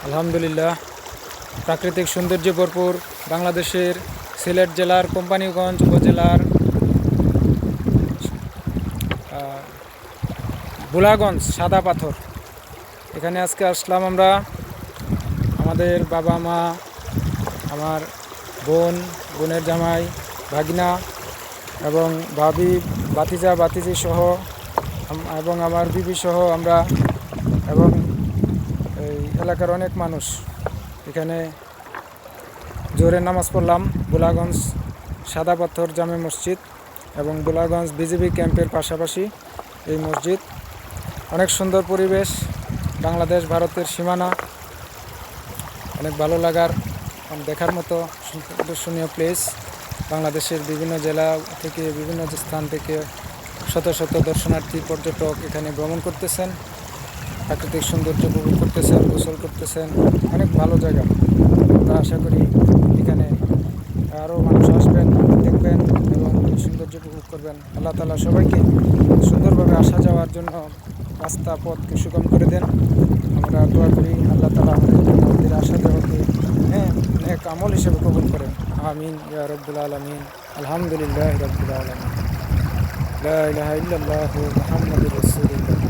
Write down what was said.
আলহামদুলিল্লাহ, প্রাকৃতিক সৌন্দর্যে ভরপুর বাংলাদেশের সিলেট জেলার কোম্পানিগঞ্জ উপজেলার ভোলাগঞ্জ সাদা পাথর। এখানে আজকে আসলাম আমরা। আমাদের বাবা মা, আমার বোনের জামাই, ভাগিনা এবং ভাবি, ভাতিজা ভাতিজি সহ এবং আমার বিবি সহ আমরা এবং এই এলাকার অনেক মানুষ এখানে জোহরের নামাজ পড়লাম। ভোলাগঞ্জ সাদা পাথর জামে মসজিদ এবং ভোলাগঞ্জ বিজিবি ক্যাম্পের পাশাপাশি এই মসজিদ। অনেক সুন্দর পরিবেশ, বাংলাদেশ ভারতের সীমানা, অনেক ভালো লাগার দেখার মতো দর্শনীয় প্লেস। বাংলাদেশের বিভিন্ন জেলা থেকে, বিভিন্ন স্থান থেকে শত শত দর্শনার্থী পর্যটক এখানে ভ্রমণ করতেছেন, প্রাকৃতিক সৌন্দর্য উপভোগ করতেছেন, গোসল করতেছেন। অনেক ভালো জায়গা। আমরা আশা করি এখানে আরও মানুষ আসবেন, দেখবেন এবং সৌন্দর্য উপভোগ করবেন। আল্লাহ তাআলা সবাইকে সুন্দরভাবে আসা যাওয়ার জন্য রাস্তা পথকে সুগম করে দেন। আমরা দোয়া করি আল্লাহ তাআলা আমাদের আসা যাওয়াকে নেক আমল হিসেবে কবুল করেন। আমিন ইয়া রাব্বুল আলামিন। আলহামদুলিল্লাহি রাব্বিল আলামিন। লা ইলাহা ইল্লাল্লাহু মুহাম্মাদুর রাসূলুল্লাহ।